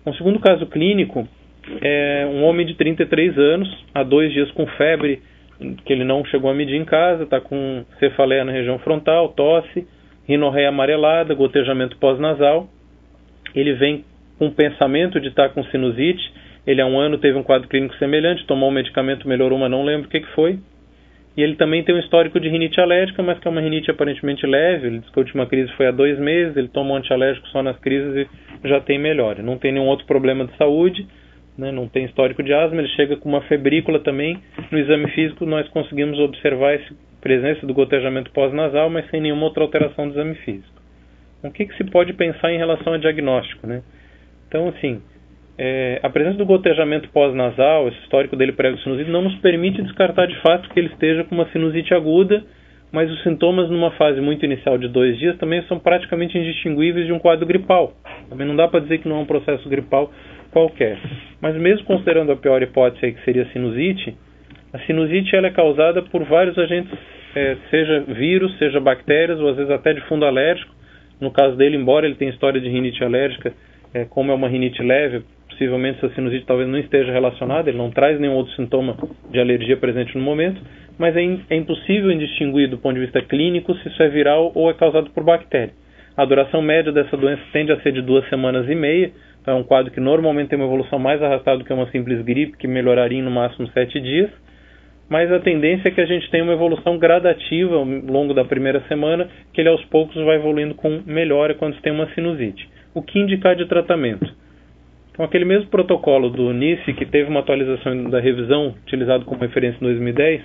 Um segundo caso clínico é um homem de 33 anos, há 2 dias com febre, que ele não chegou a medir em casa, está com cefaleia na região frontal, tosse, rinorreia amarelada, gotejamento pós-nasal. Ele vem com pensamento de estar com sinusite. Ele há 1 ano teve um quadro clínico semelhante, tomou um medicamento, melhorou, mas não lembro o que foi. E ele também tem um histórico de rinite alérgica, mas que é uma rinite aparentemente leve. Ele diz que a última crise foi há 2 meses, ele toma um antialérgico só nas crises e já tem melhora. Não tem nenhum outro problema de saúde, né? Não tem histórico de asma, ele chega com uma febrícula também. No exame físico nós conseguimos observar a presença do gotejamento pós-nasal, mas sem nenhuma outra alteração do exame físico. O que se pode pensar em relação a diagnóstico, né? Então, assim, a presença do gotejamento pós-nasal, esse histórico dele pré-sinusite, não nos permite descartar de fato que ele esteja com uma sinusite aguda, mas os sintomas numa fase muito inicial de 2 dias também são praticamente indistinguíveis de um quadro gripal. Também não dá para dizer que não é um processo gripal qualquer. Mas mesmo considerando a pior hipótese aí, que seria a sinusite ela é causada por vários agentes, seja vírus, seja bactérias, ou às vezes até de fundo alérgico. No caso dele, embora ele tenha história de rinite alérgica, como é uma rinite leve, possivelmente essa sinusite talvez não esteja relacionada, ele não traz nenhum outro sintoma de alergia presente no momento, mas é impossível distinguir do ponto de vista clínico se isso é viral ou é causado por bactéria. A duração média dessa doença tende a ser de 2 semanas e meia, então é um quadro que normalmente tem uma evolução mais arrastada do que uma simples gripe, que melhoraria em no máximo 7 dias, mas a tendência é que a gente tenha uma evolução gradativa ao longo da primeira semana, que ele aos poucos vai evoluindo com melhora quando se tem uma sinusite. O que indicar de tratamento? Então, aquele mesmo protocolo do NICE, que teve uma atualização da revisão, utilizado como referência em 2010,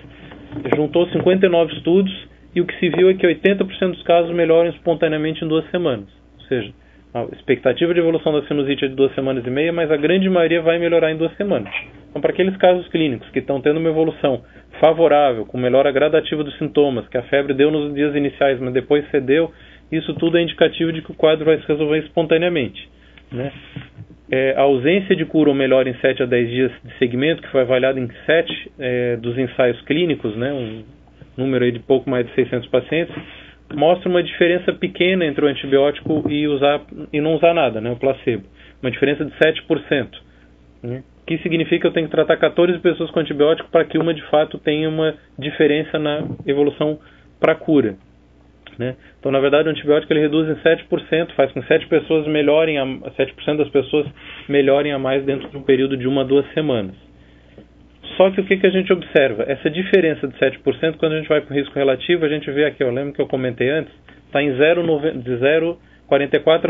juntou 59 estudos e o que se viu é que 80% dos casos melhoram espontaneamente em 2 semanas. Ou seja, a expectativa de evolução da sinusite é de 2 semanas e meia, mas a grande maioria vai melhorar em 2 semanas. Então, para aqueles casos clínicos que estão tendo uma evolução favorável, com melhora gradativa dos sintomas, que a febre deu nos dias iniciais, mas depois cedeu, isso tudo é indicativo de que o quadro vai se resolver espontaneamente, né? A ausência de cura ou melhora em 7 a 10 dias de segmento, que foi avaliado em 7 dos ensaios clínicos, né, um número aí de pouco mais de 600 pacientes, mostra uma diferença pequena entre o antibiótico e não usar nada, né, o placebo. Uma diferença de 7%. Né, que significa que eu tenho que tratar 14 pessoas com antibiótico para que uma de fato tenha uma diferença na evolução para a cura. Né? Então, na verdade, o antibiótico ele reduz em 7%, faz com que 7% das pessoas melhorem a mais dentro de um período de 1 a 2 semanas. Só que o que a gente observa? Essa diferença de 7%, quando a gente vai para o risco relativo, a gente vê aqui, eu lembro que eu comentei antes, está em 0,44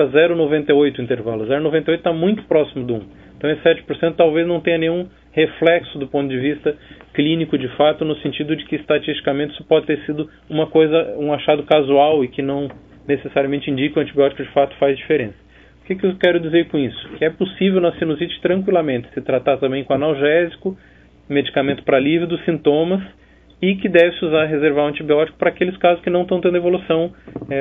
a 0,98 o intervalo. 0,98 está muito próximo do 1. Então, esse 7% talvez não tenha nenhum reflexo do ponto de vista clínico de fato, no sentido de que estatisticamente isso pode ter sido um achado casual e que não necessariamente indica que o antibiótico de fato faz diferença. O que eu quero dizer com isso? Que é possível na sinusite tranquilamente se tratar também com analgésico, medicamento para alívio dos sintomas, e que deve-se reservar um antibiótico para aqueles casos que não estão tendo evolução,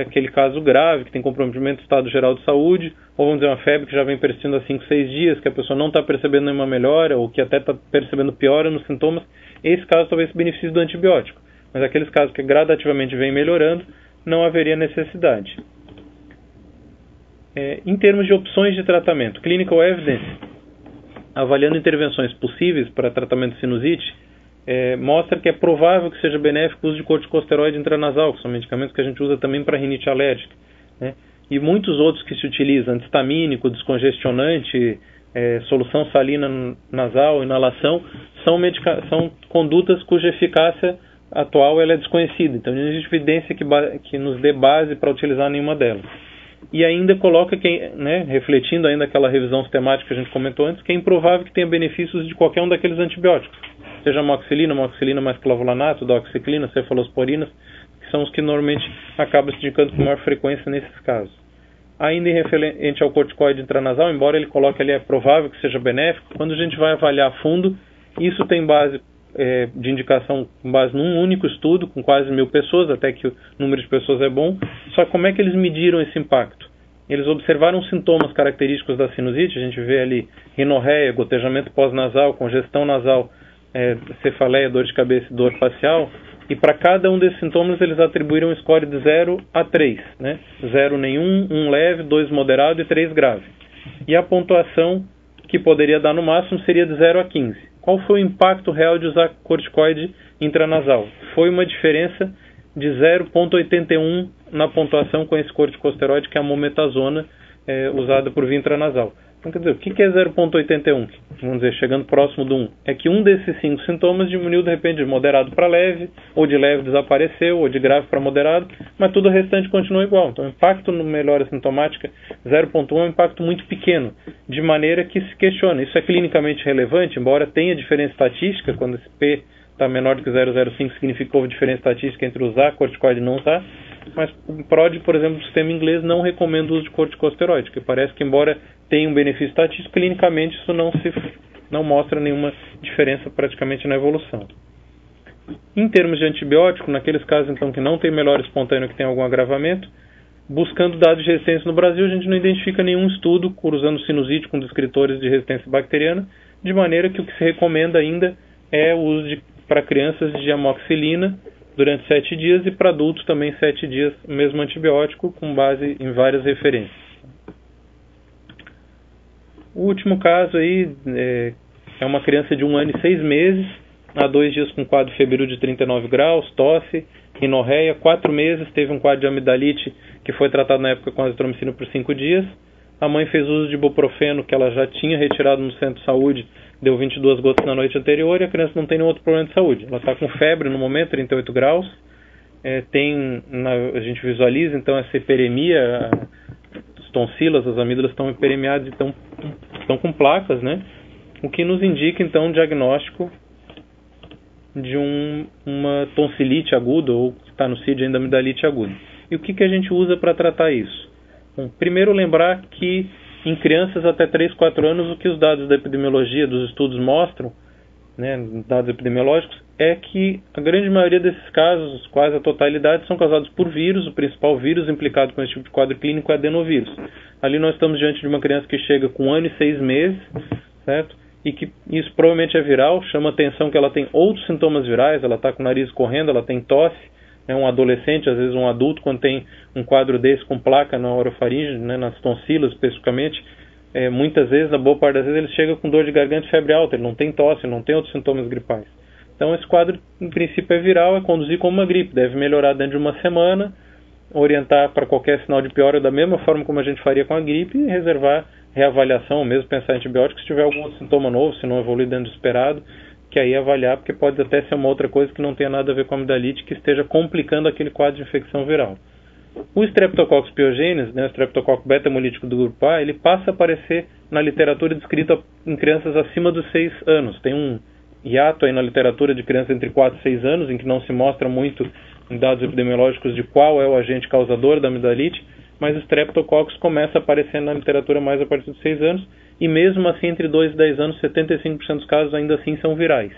aquele caso grave, que tem comprometimento do estado geral de saúde, ou vamos dizer uma febre que já vem persistindo há 5, 6 dias, que a pessoa não está percebendo nenhuma melhora, ou que até está percebendo piora nos sintomas, esse caso talvez se beneficie do antibiótico. Mas aqueles casos que gradativamente vêm melhorando, não haveria necessidade. Em termos de opções de tratamento, clinical evidence, avaliando intervenções possíveis para tratamento de sinusite, mostra que é provável que seja benéfico o uso de corticosteroide intranasal, que são medicamentos que a gente usa também para rinite alérgica, né? E muitos outros que se utilizam, antistamínico, descongestionante, solução salina nasal, inalação, são condutas cuja eficácia atual ela é desconhecida. Então não existe evidência que nos dê base para utilizar nenhuma delas. E ainda coloca, refletindo ainda aquela revisão sistemática que a gente comentou antes, que é improvável que tenha benefícios de qualquer um daqueles antibióticos. Seja amoxicilina mais clavulanato, doxiciclina, cefalosporinas, que são os que normalmente acabam se indicando com maior frequência nesses casos. Ainda em referente ao corticoide intranasal, embora ele coloque ali é provável que seja benéfico, quando a gente vai avaliar a fundo, isso tem base de indicação com base num único estudo, com quase 1.000 pessoas, até que o número de pessoas é bom. Só que como é que eles mediram esse impacto? Eles observaram sintomas característicos da sinusite, a gente vê ali rinorreia, gotejamento pós-nasal, congestão nasal, cefaleia, dor de cabeça e dor facial, e para cada um desses sintomas eles atribuíram um score de 0 a 3, né? 0 nenhum, 1 leve, 2 moderado e 3 grave. E a pontuação que poderia dar no máximo seria de 0 a 15. Qual foi o impacto real de usar corticoide intranasal? Foi uma diferença de 0,81 na pontuação com esse corticosteroide, que é a mometasona, usada por via intranasal. Então, quer dizer, o que é 0,81? Vamos dizer, chegando próximo do 1. É que um desses 5 sintomas diminuiu, de repente, de moderado para leve, ou de leve desapareceu, ou de grave para moderado, mas tudo o restante continua igual. Então, o impacto no melhora sintomática 0,1 é um impacto muito pequeno, de maneira que se questiona. Isso é clinicamente relevante, embora tenha diferença estatística, quando esse P está menor do que 0,05, significa que houve diferença estatística entre usar corticoide e não usar. Mas o PROD, por exemplo, do sistema inglês não recomenda o uso de corticosteroide, que parece que, embora tenha um benefício estatístico, clinicamente isso não mostra nenhuma diferença praticamente na evolução. Em termos de antibiótico, naqueles casos então que não tem melhora espontânea, que tem algum agravamento, buscando dados de resistência no Brasil, a gente não identifica nenhum estudo cruzando sinusite com descritores de resistência bacteriana, de maneira que o que se recomenda ainda é o uso para crianças de amoxicilina durante 7 dias e para adultos também 7 dias, o mesmo antibiótico, com base em várias referências. O último caso aí é uma criança de 1 ano e 6 meses, há 2 dias com quadro febril de 39 graus, tosse, rinorreia, 4 meses, teve um quadro de amidalite que foi tratado na época com azitromicina por 5 dias. A mãe fez uso de ibuprofeno, que ela já tinha retirado no centro de saúde, deu 22 gotas na noite anterior, e a criança não tem nenhum outro problema de saúde. Ela está com febre no momento, 38 graus, a gente visualiza então essa hiperemia, as tonsilas, as amígdalas estão hiperemiadas e estão com placas, né? O que nos indica então um diagnóstico de uma tonsilite aguda, ou que está no CID ainda amidalite aguda. E o que a gente usa para tratar isso? Bom, primeiro lembrar que em crianças até 3, 4 anos, o que os dados da epidemiologia, dos estudos mostram, né, dados epidemiológicos, é que a grande maioria desses casos, quase a totalidade, são causados por vírus. O principal vírus implicado com esse tipo de quadro clínico é adenovírus. Ali nós estamos diante de uma criança que chega com 1 ano e 6 meses, certo? E que isso provavelmente é viral. Chama atenção que ela tem outros sintomas virais, ela está com o nariz correndo, ela tem tosse. Um adolescente, às vezes um adulto, quando tem um quadro desse com placa na orofaringe, né, nas tonsilas especificamente, muitas vezes, na boa parte das vezes, ele chega com dor de garganta e febre alta, ele não tem tosse, ele não tem outros sintomas gripais. Então esse quadro, em princípio, é viral, é conduzir como uma gripe, deve melhorar dentro de uma semana, orientar para qualquer sinal de piora da mesma forma como a gente faria com a gripe e reservar reavaliação, ou mesmo pensar em antibióticos se tiver algum outro sintoma novo, se não evoluir dentro do esperado, que aí avaliar, porque pode até ser uma outra coisa que não tenha nada a ver com a amidalite, que esteja complicando aquele quadro de infecção viral. O Streptococcus pyogenes, né, o Streptococcus beta-hemolítico do grupo A, ele passa a aparecer na literatura descrita em crianças acima dos 6 anos. Tem um hiato aí na literatura de crianças entre 4 e 6 anos, em que não se mostra muito em dados epidemiológicos de qual é o agente causador da amidalite, mas o Streptococcus começa a aparecer na literatura mais a partir dos 6 anos, e mesmo assim, entre 2 e 10 anos, 75% dos casos ainda assim são virais.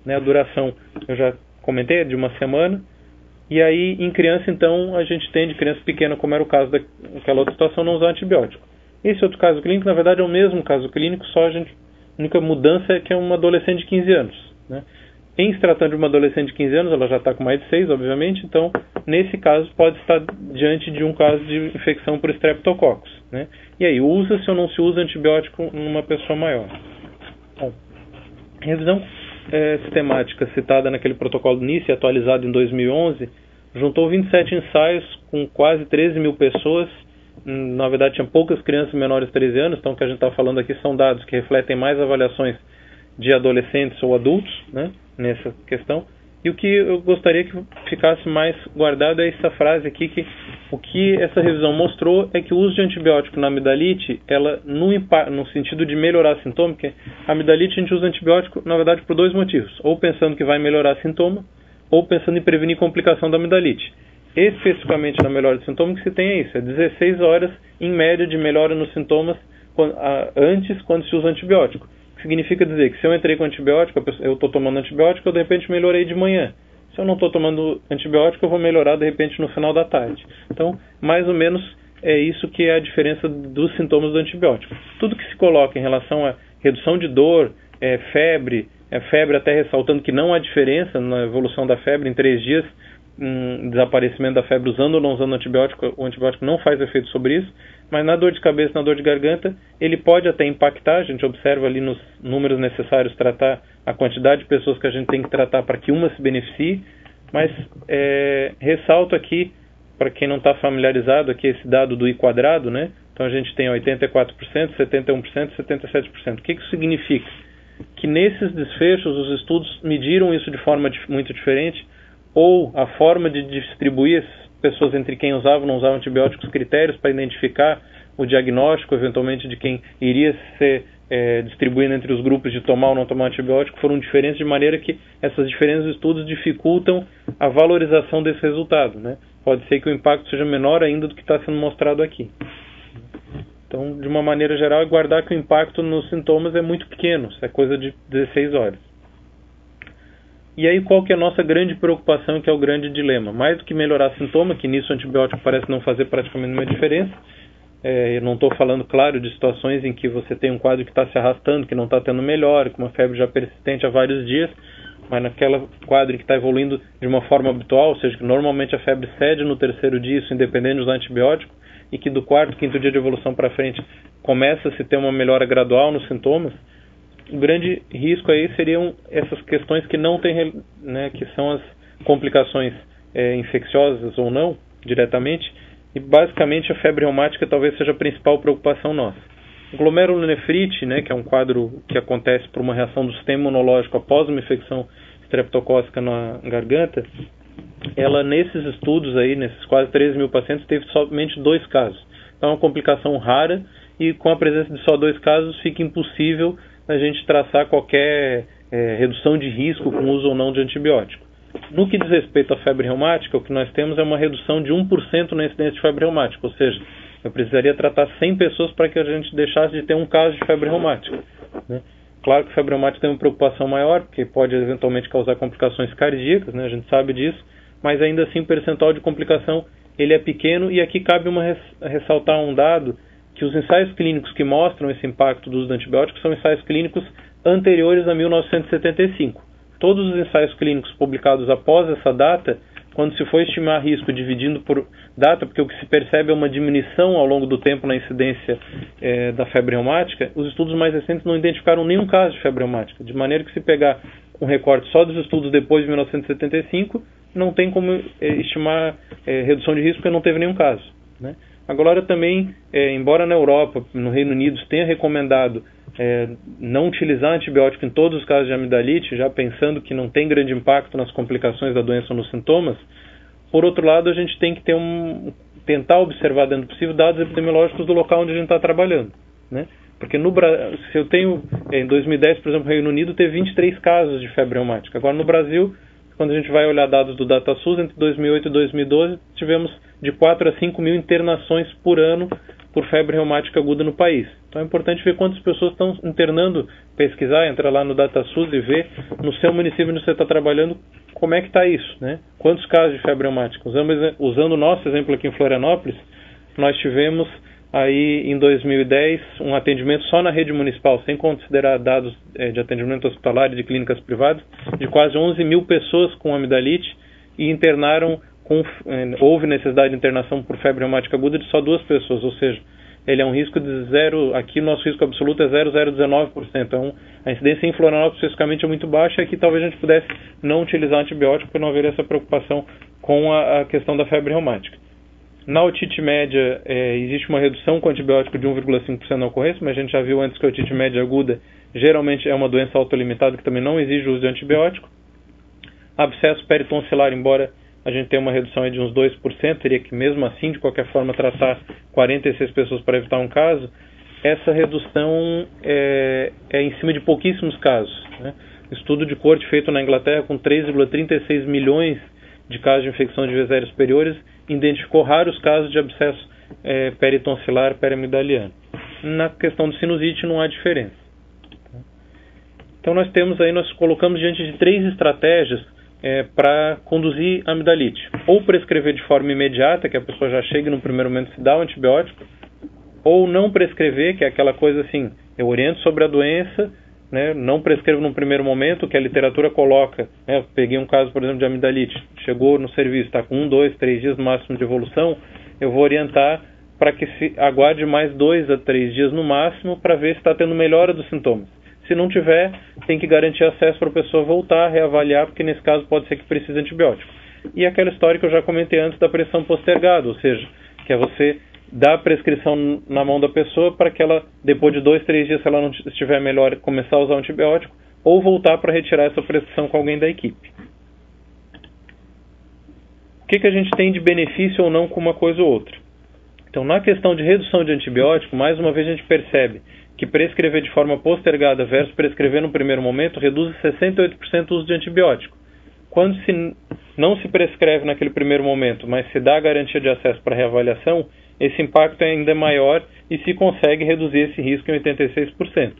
Né, a duração, eu já comentei, é de uma semana. E aí, em criança, então, a gente tem de criança pequena, como era o caso daquela outra situação, não usar antibiótico. Esse outro caso clínico, na verdade, é o mesmo caso clínico, só a única mudança é que é uma adolescente de 15 anos. Né? Em se tratando de uma adolescente de 15 anos, ela já está com mais de 6, obviamente, então, nesse caso, pode estar diante de um caso de infecção por Streptococcus. Né? E aí, usa-se ou não se usa antibiótico numa pessoa maior? Bom, revisão sistemática citada naquele protocolo NICE, atualizado em 2011, juntou 27 ensaios com quase 13.000 pessoas. Na verdade, tinha poucas crianças menores de 13 anos, então o que a gente está falando aqui são dados que refletem mais avaliações de adolescentes ou adultos, né, nessa questão. E o que eu gostaria que ficasse mais guardado é essa frase aqui, que o que essa revisão mostrou é que o uso de antibiótico na amidalite, ela no sentido de melhorar sintoma, porque a amidalite a gente usa antibiótico, na verdade, por 2 motivos. Ou pensando que vai melhorar sintoma, ou pensando em prevenir complicação da amidalite. Especificamente na melhora de sintoma, o que se tem é isso, é 16 horas em média de melhora nos sintomas antes, quando se usa antibiótico. Significa dizer que se eu entrei com antibiótico, eu estou tomando antibiótico, eu de repente melhorei de manhã. Se eu não estou tomando antibiótico, eu vou melhorar de repente no final da tarde. Então, mais ou menos é isso que é a diferença dos sintomas do antibiótico. Tudo que se coloca em relação a redução de dor, febre até ressaltando que não há diferença na evolução da febre em 3 dias, desaparecimento da febre usando ou não usando antibiótico, o antibiótico não faz efeito sobre isso, mas na dor de cabeça, na dor de garganta, ele pode até impactar. A gente observa ali nos números necessários tratar a quantidade de pessoas que a gente tem que tratar para que uma se beneficie, mas ressalto aqui, para quem não está familiarizado, aqui esse dado do I quadrado, né? Então a gente tem 84%, 71%, 77%. O que isso significa? Que nesses desfechos os estudos mediram isso de forma muito diferente, ou a forma de distribuir as pessoas entre quem usava ou não usava antibióticos, critérios para identificar o diagnóstico, eventualmente, de quem iria ser distribuído entre os grupos de tomar ou não tomar antibiótico, foram diferentes, de maneira que essas diferenças de estudos dificultam a valorização desse resultado, né? Pode ser que o impacto seja menor ainda do que está sendo mostrado aqui. Então, de uma maneira geral, é guardar que o impacto nos sintomas é muito pequeno, é coisa de 16 horas. E aí, qual que é a nossa grande preocupação, que é o grande dilema? Mais do que melhorar sintoma, que nisso o antibiótico parece não fazer praticamente nenhuma diferença. Eu não estou falando, claro, de situações em que você tem um quadro que está se arrastando, que não está tendo melhora, com uma febre já persistente há vários dias, mas naquela quadro que está evoluindo de uma forma habitual, ou seja, que normalmente a febre cede no 3º dia, isso independente de usar antibiótico, e que do 4º, 5º dia de evolução para frente começa a se ter uma melhora gradual nos sintomas. O grande risco aí seriam essas questões que não tem, né, que são as complicações infecciosas ou não, diretamente, e basicamente a febre reumática talvez seja a principal preocupação nossa. Glomerulonefrite, né, que é um quadro que acontece por uma reação do sistema imunológico após uma infecção streptocócica na garganta, ela nesses estudos aí, nesses quase 13 mil pacientes, teve somente 2 casos. Então é uma complicação rara, e com a presença de só 2 casos fica impossível a gente traçar qualquer redução de risco com uso ou não de antibiótico. No que diz respeito à febre reumática, o que nós temos é uma redução de 1% na incidência de febre reumática, ou seja, eu precisaria tratar 100 pessoas para que a gente deixasse de ter um caso de febre reumática, né? Claro que a febre reumática tem uma preocupação maior, porque pode eventualmente causar complicações cardíacas, né? A gente sabe disso, mas ainda assim o percentual de complicação ele é pequeno, e aqui cabe ressaltar um dado, que os ensaios clínicos que mostram esse impacto do uso de antibióticos são ensaios clínicos anteriores a 1975. Todos os ensaios clínicos publicados após essa data, quando se for estimar risco dividindo por data, porque o que se percebe é uma diminuição ao longo do tempo na incidência da febre reumática, os estudos mais recentes não identificaram nenhum caso de febre reumática, de maneira que se pegar um recorte só dos estudos depois de 1975, não tem como estimar redução de risco, porque não teve nenhum caso, né? Agora também, embora na Europa, no Reino Unido, se tenha recomendado não utilizar antibiótico em todos os casos de amidalite, já pensando que não tem grande impacto nas complicações da doença ou nos sintomas, por outro lado, a gente tem que tentar observar dentro do possível dados epidemiológicos do local onde a gente está trabalhando, né? Porque se eu tenho, em 2010, por exemplo, no Reino Unido teve 23 casos de febre reumática. Agora no Brasil, quando a gente vai olhar dados do DataSUS, entre 2008 e 2012, tivemos de 4 a 5 mil internações por ano por febre reumática aguda no país. Então é importante ver quantas pessoas estão internando, pesquisar, entrar lá no DataSUS e ver no seu município onde você está trabalhando como é que está isso, né? Quantos casos de febre reumática? Usando o nosso exemplo aqui em Florianópolis, nós tivemos aí em 2010 um atendimento só na rede municipal, sem considerar dados de atendimento hospitalar e de clínicas privadas, de quase 11 mil pessoas com amidalite, e internaram houve necessidade de internação por febre reumática aguda de só 2 pessoas, ou seja, ele é um risco de aqui o nosso risco absoluto é 0,019%. Então, a incidência em Florianópolis especificamente é muito baixa, e aqui talvez a gente pudesse não utilizar antibiótico para não haver essa preocupação com a questão da febre reumática. Na otite média, existe uma redução com antibiótico de 1,5% na ocorrência, mas a gente já viu antes que a otite média aguda geralmente é uma doença autolimitada que também não exige o uso de antibiótico. Abscesso peritonsilar, embora a gente tenha uma redução aí de uns 2%, teria que mesmo assim, de qualquer forma, tratar 46 pessoas para evitar um caso. Essa redução é em cima de pouquíssimos casos, né? Estudo de corte feito na Inglaterra com 3,36 milhões de casos de infecção de vias aéreas superiores identificou raros casos de abscesso peritonsilar periamidaliano. Na questão do sinusite não há diferença. Então nós colocamos diante de 3 estratégias para conduzir a amidalite. Ou prescrever de forma imediata, que a pessoa já chegue no primeiro momento se dá o antibiótico, ou não prescrever, que é aquela coisa assim, eu oriento sobre a doença, né, não prescrevo no primeiro momento, que a literatura coloca, né, eu peguei um caso, por exemplo, de amidalite, chegou no serviço, está com 1, 2, 3 dias no máximo de evolução, eu vou orientar para que se aguarde mais 2 a 3 dias no máximo para ver se está tendo melhora dos sintomas. Se não tiver, tem que garantir acesso para a pessoa voltar, reavaliar, porque nesse caso pode ser que precise de antibiótico. E aquela história que eu já comentei antes da pressão postergada, ou seja, que é você dar a prescrição na mão da pessoa para que ela, depois de 2, 3 dias, se ela não estiver melhor, começar a usar o antibiótico, ou voltar para retirar essa prescrição com alguém da equipe. O que a gente tem de benefício ou não com uma coisa ou outra? Então, na questão de redução de antibiótico, mais uma vez a gente percebe que prescrever de forma postergada versus prescrever no primeiro momento reduz 68% o uso de antibiótico. Quando não se prescreve naquele primeiro momento, mas se dá a garantia de acesso para reavaliação, esse impacto é ainda maior e se consegue reduzir esse risco em 86%.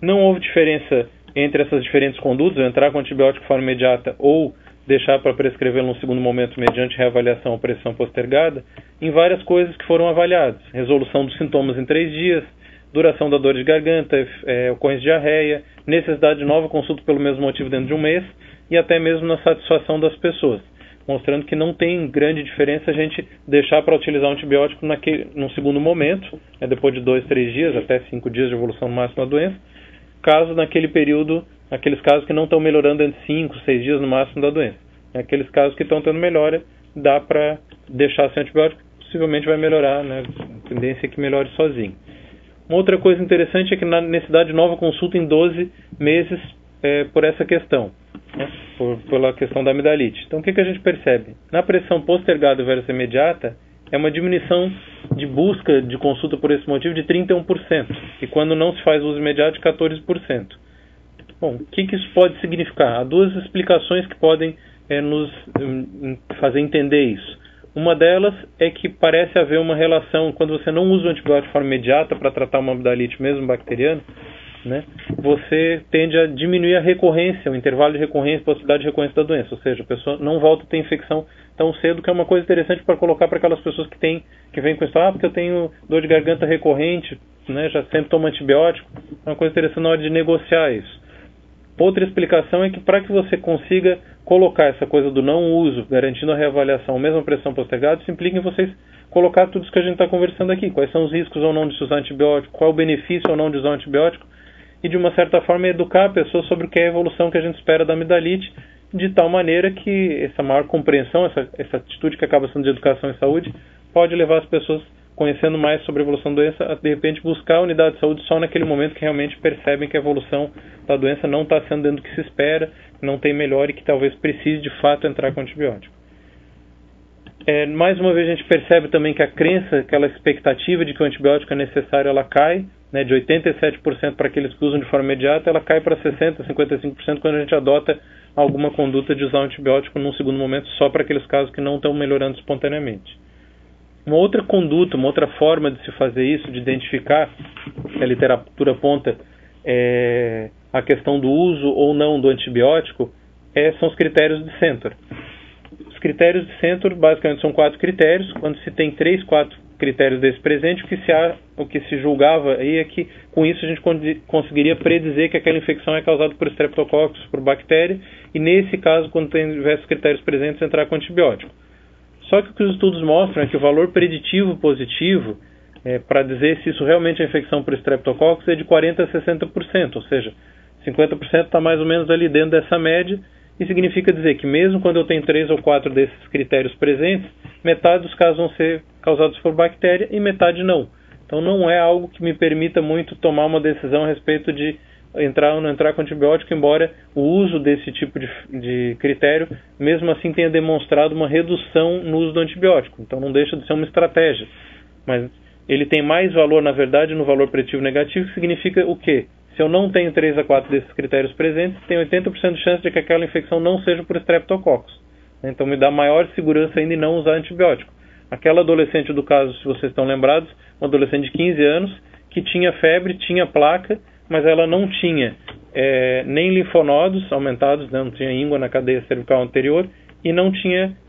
Não houve diferença entre essas diferentes condutas, entrar com antibiótico de forma imediata ou deixar para prescrever num segundo momento mediante reavaliação ou pressão postergada, em várias coisas que foram avaliadas. Resolução dos sintomas em 3 dias, duração da dor de garganta, ocorrência de diarreia, necessidade de nova consulta pelo mesmo motivo dentro de um mês e até mesmo na satisfação das pessoas, mostrando que não tem grande diferença a gente deixar para utilizar o antibiótico num segundo momento, depois de 2, 3 dias, até 5 dias de evolução no máximo da doença, caso naquele período, aqueles casos que não estão melhorando entre 5, 6 dias no máximo da doença. Aqueles casos que estão tendo melhora, dá para deixar sem antibiótico, possivelmente vai melhorar, né? A tendência é que melhore sozinho. Uma outra coisa interessante é que na necessidade de nova consulta em 12 meses por essa questão, né? Pela questão da amidalite. Então o que a gente percebe? Na pressão postergada versus imediata, é uma diminuição de busca de consulta por esse motivo de 31%, e quando não se faz uso imediato, de 14%. Bom, o que isso pode significar? Há 2 explicações que podem nos fazer entender isso. Uma delas é que parece haver uma relação, quando você não usa o antibiótico de forma imediata para tratar uma amidalite mesmo bacteriana, né, você tende a diminuir a recorrência, o intervalo de recorrência, a possibilidade de recorrência da doença, ou seja, a pessoa não volta a ter infecção tão cedo, que é uma coisa interessante para colocar para aquelas pessoas que vêm com isso, porque eu tenho dor de garganta recorrente, né, já sempre tomo antibiótico, é uma coisa interessante na hora de negociar isso. Outra explicação é que para que você consiga colocar essa coisa do não uso, garantindo a reavaliação, mesmo a pressão postergada, isso implica em vocês colocar tudo isso que a gente está conversando aqui. Quais são os riscos ou não de se usar antibiótico, qual é o benefício ou não de usar antibiótico, e de uma certa forma educar a pessoa sobre o que é a evolução que a gente espera da amidalite, de tal maneira que essa maior compreensão, essa atitude que acaba sendo de educação e saúde, pode levar as pessoas, conhecendo mais sobre a evolução da doença, a de repente buscar a unidade de saúde só naquele momento que realmente percebem que a evolução da doença não está sendo dentro do que se espera, não tem melhor e que talvez precise de fato entrar com antibiótico. Mais uma vez a gente percebe também que a crença, aquela expectativa de que o antibiótico é necessário, ela cai, né, de 87% para aqueles que usam de forma imediata, ela cai para 60%, 55% quando a gente adota alguma conduta de usar o antibiótico num segundo momento só para aqueles casos que não estão melhorando espontaneamente. Uma outra conduta, uma outra forma de se fazer isso, de identificar, que a literatura aponta a questão do uso ou não do antibiótico, são os critérios de Centor. Os critérios de Centor, basicamente, são 4 critérios. Quando se tem 3, 4 critérios desse presente, o que se julgava aí é que, com isso, a gente conseguiria predizer que aquela infecção é causada por Streptococcus, por bactéria, e nesse caso, quando tiver esses critérios presentes, entrar com antibiótico. Só que o que os estudos mostram é que o valor preditivo positivo, para dizer se isso realmente é infecção por Streptococcus, é de 40% a 60%, ou seja, 50% está mais ou menos ali dentro dessa média, e significa dizer que mesmo quando eu tenho 3 ou 4 desses critérios presentes, metade dos casos vão ser causados por bactéria e metade não. Então não é algo que me permita muito tomar uma decisão a respeito de entrar ou não entrar com antibiótico, embora o uso desse tipo de critério, mesmo assim, tenha demonstrado uma redução no uso do antibiótico. Então não deixa de ser uma estratégia. Mas ele tem mais valor, na verdade, no valor preditivo negativo, que significa o quê? Se eu não tenho 3 a 4 desses critérios presentes, tem 80% de chance de que aquela infecção não seja por Streptococcus. Então me dá maior segurança ainda em não usar antibiótico. Aquela adolescente do caso, se vocês estão lembrados, uma adolescente de 15 anos, que tinha febre, tinha placa, mas ela não tinha nem linfonodos aumentados, né, não tinha íngua na cadeia cervical anterior, e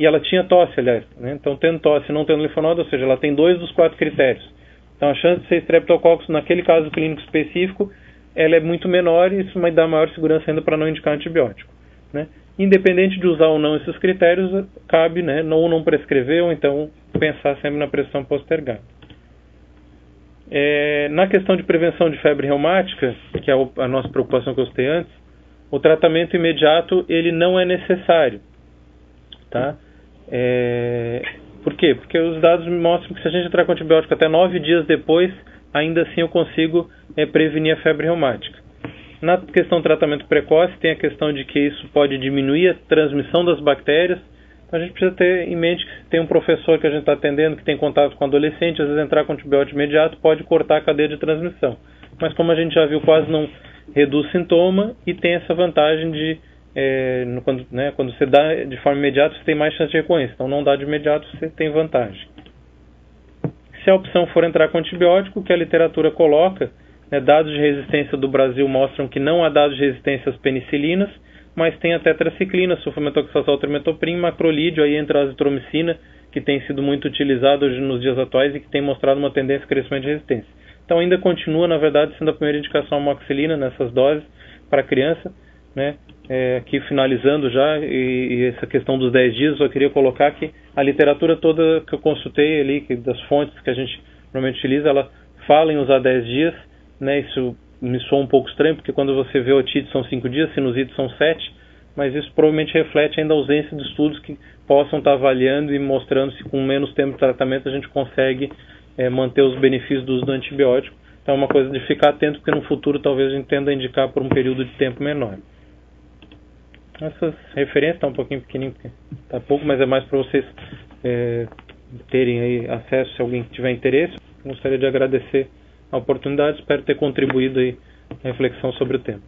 ela tinha tosse, aliás, né? Então, tendo tosse e não tendo linfonodo, ou seja, ela tem 2 dos 4 critérios. Então, a chance de ser Streptococcus naquele caso clínico específico, ela é muito menor, e isso vai dar maior segurança ainda para não indicar antibiótico, né? Independente de usar ou não esses critérios, cabe, né, ou não prescrever, ou então pensar sempre na prescrição postergada. Na questão de prevenção de febre reumática, que é a nossa preocupação que eu citei antes, o tratamento imediato ele não é necessário. Tá? Por quê? Porque os dados me mostram que se a gente entrar com antibiótico até 9 dias depois, ainda assim eu consigo prevenir a febre reumática. Na questão do tratamento precoce, tem a questão de que isso pode diminuir a transmissão das bactérias. Então a gente precisa ter em mente que se tem um professor que a gente está atendendo que tem contato com adolescente, às vezes entrar com antibiótico imediato pode cortar a cadeia de transmissão. Mas como a gente já viu, quase não reduz sintoma e tem essa vantagem de quando você dá de forma imediata, você tem mais chance de recorrência. Então, não dá de imediato, você tem vantagem. Se a opção for entrar com antibiótico, o que a literatura coloca, dados de resistência do Brasil mostram que não há dados de resistência às penicilinas, mas tem a tetraciclina, sulfametoxazol, trimetoprim, macrolídeo, aí entra a azitromicina, que tem sido muito utilizada hoje nos dias atuais e que tem mostrado uma tendência de crescimento de resistência. Então, ainda continua, na verdade, sendo a primeira indicação a amoxicilina nessas doses para criança, né? Aqui finalizando já, e essa questão dos 10 dias, eu queria colocar que a literatura toda que eu consultei ali, das fontes que a gente normalmente utiliza, ela fala em usar 10 dias, né? Isso me soa um pouco estranho, porque quando você vê otite são 5 dias, sinusite são 7, mas isso provavelmente reflete ainda a ausência de estudos que possam estar avaliando e mostrando se com menos tempo de tratamento a gente consegue manter os benefícios do uso do antibiótico. Então é uma coisa de ficar atento, porque no futuro talvez a gente tenda a indicar por um período de tempo menor. Essas referências estão um pouquinho pequenininho, porque está pouco, mas é mais para vocês terem aí acesso, se alguém tiver interesse. Gostaria de agradecer a oportunidade, espero ter contribuído aí na reflexão sobre o tema.